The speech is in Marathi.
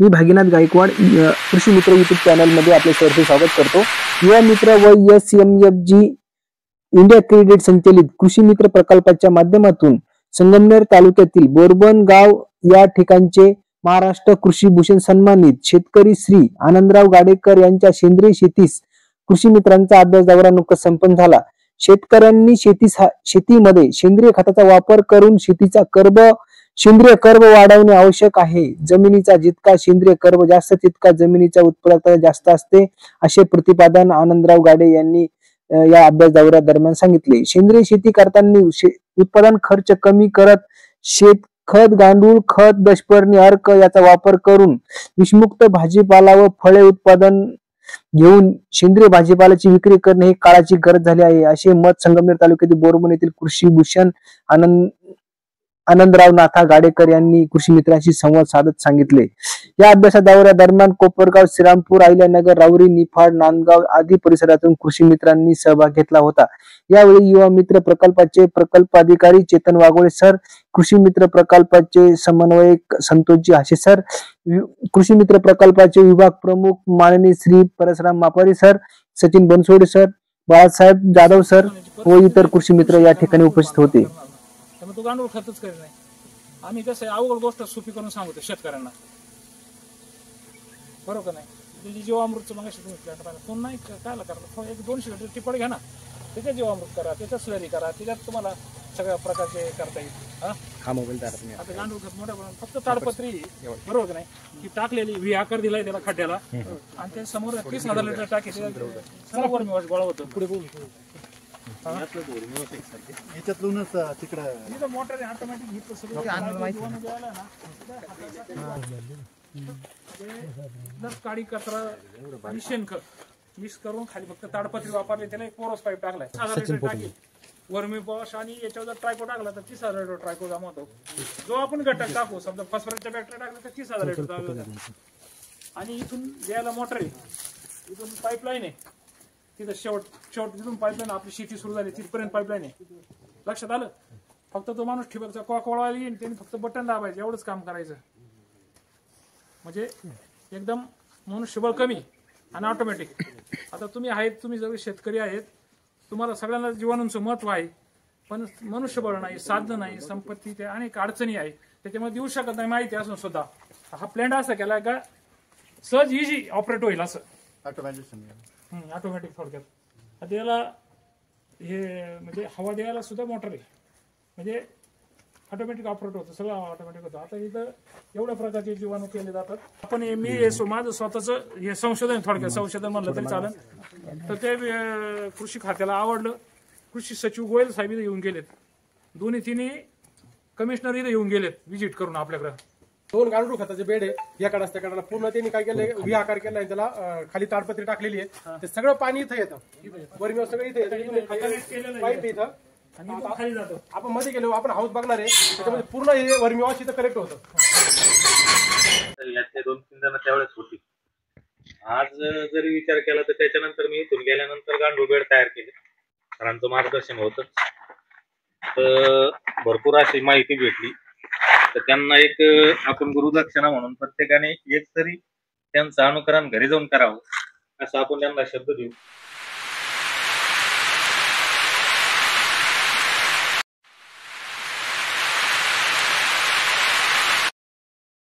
मी भागीनाथ गायकवाड कृषी मित्र युट्यूब चॅनल मध्ये आपले सहर्ष स्वागत करतो। युवा मित्र व SMFG इंडिया क्रेडिट संचलित कृषी मित्र प्रकल्पाच्या माध्यमातून संगमनेर तालुक्यातील बोरबन गाव या ठिकाणचे महाराष्ट्र कृषी भूषण सन्मानित शेतकरी श्री आनंदराव गाडेकर यांच्या सेंद्रिय शेतीस कृषी मित्रांचा अभ्यास दौरा नुकताच संपन्न झाला। शेतकऱ्यांनी शेतीमध्ये सेंद्रिय खताचा वापर करून सेंद्रिय कर्ब वाढवणे आवश्यक आहे। जमिनीचा जितका सेंद्रिय कर्ब जास्त तितका जमिनीचा उत्पादकता जास्त असते, असे प्रतिपादन आनंदराव गाडे यांनी या अभ्यास दौऱ्या दरम्यान सांगितले। सेंद्रिय शेती करताना उत्पादन खर्च कमी करत शेणखत, गांडूळ खत, दशपर्णी अर्क याचा वापर करून विषमुक्त भाजीपाला व फळे उत्पादन घेऊन सेंद्रिय भाजीपाल्याची विक्री करणे ही काळाची गरज झाली आहे, असे मत संगमनेर तालुक्यातील बोरबन येथील कृषी भूषण आनंदराव नाथा गाडेकर यांनी कृषी मित्रांशी संवाद साधत सांगितले। या अभ्यास दौऱ्या दरम्यान कोपरगाव, श्रीरामपूर, अहिल्यानगर, राऊरी, निफाड, नांदगाव आदी परिसरातून कृषी मित्रांनी सहभाग घेतला होता। यावेळी युवा मित्र प्रकल्पाचे प्रकल्पाधिकारी चेतन वाघोळे सर, कृषी मित्र प्रकल्पाचे समन्वयक संतोषजी हाशे सर, कृषी मित्र प्रकल्पाचे विभाग प्रमुख माननीय Shri Parshuram Mapari sir, Sachin Bansode sir, Balasaheb Jadhav sir व इतर कृषी मित्र या ठिकाणी उपस्थित होते। तो गांडूळ खतच करीत नाही। आम्ही कसं अवघड गोष्ट सोपी करून सांगतो शेतकऱ्यांना, बरोबर नाही? त्याची जीवामृतचं मग तो नाही काय करता, 1-200 लिटर टिपड घ्या ना, त्याच्यात जीवामृत करा, त्याच्यात स्लरी करा, त्याच्यात तुम्हाला सगळ्या प्रकारचे करता येईल। हा मोबाईल आता गांडूळ खत मोठ्या फक्त ताडपत्री, बरोबर नाही? की टाकलेली व्ही आकार दिलाय त्याला खड्ड्याला, आणि त्या समोर 30,000 लिटर टाकी सर्व मी गोळा होतो पुढे बोलू याच्यातूनच तिकडं मोटर ऑटोमॅटिक काळी कचरा आणि शेणखत मिक्स करून खाली फक्त ताडपत्री वापरले, त्याला एक पोरस पाईप टाकलाय, 6,000 लिटर टाकी वर्मी पॉश, आणि याच्यावर जर ट्रायको टाकला तर 30,000 लिटर ट्रायको जमा होतो। जो आपण घटक टाकू, समजा फॉस्फरसच्या बॅक्टेरिया टाकला तर 30,000 लिटर, आणि इथून द्यायला मोटर आहे, इथून पाईपलाईन आहे, तिथं शेवट तिथून पाईपलाईन आपली शेती सुरू झाली तिथपर्यंत पाईपलाईन आहे। लक्षात आलं? फक्त तो माणूस ठिबकचा कॉक वळवायला येईल, त्यांनी फक्त बटन दाबायचं, एवढंच काम करायचं। म्हणजे एकदम मनुष्यबळ कमी आणि ऑटोमॅटिक। आता तुम्ही आहेत, तुम्ही सगळे शेतकरी आहेत, तुम्हाला सगळ्यांना जीवाणूंचं महत्व आहे, पण मनुष्यबळ नाही, साधन नाही, संपत्ती, त्या अनेक अडचणी आहे, त्याच्यामुळे देऊ शकत नाही माहिती असून सुद्धा हा प्लॅन्ट असा केला का सहज इझी ऑपरेट होईल असं ऑटोमॅटिक। थोडक्यात त्याला हे म्हणजे हवा द्यायला सुद्धा मोटर आहे, म्हणजे ऑटोमॅटिक ऑपरेट होतं, सगळं ऑटोमॅटिक होतं। आता इथं एवढ्या प्रकारचे जीवाणू केले जातात। आपण मी माझं स्वतःच हे संशोधन, थोडक्यात संशोधन म्हणलं तरी चालेल, तर ते कृषी खात्याला आवडलं। कृषी सचिव गोयल साहेब इथे येऊन गेलेत, तिन्ही कमिशनर इथे येऊन गेलेत व्हिजिट करून आपल्याकडे। 2 गांडूळ खताचे बेड आहे, या कडास त्या कडाला पूर्ण त्यांनी काय केलंय, व्ही आकार केलाय, त्याला खाली ताडपत्री टाकलेली आहे, ते सगळं पाणी इथं येतं, वरमी सगळं इथे येतं, पाईप इथं खाली जातो। आपण मध्ये गेलो, आपण हाऊस बघणार आहे, त्याच्यामध्ये पूर्ण हे वर्मी वॉश इथं करेक्ट होतं। यातले 2-3 जण त्यावेळेस होती। आज जरी विचार केला तर त्याच्यानंतर मी इथून गेल्यानंतर गांडूळ बेड तयार केले, सरांचं मार्गदर्शन होतं, तर भरपूर अशी माहिती भेटली। तर त्यांना एक आपण गुरुदक्षिणा म्हणून प्रत्येकाने एक तरी त्यांचं अनुकरण घरी जाऊन करावं, असं आपण त्यांना शब्द देऊ।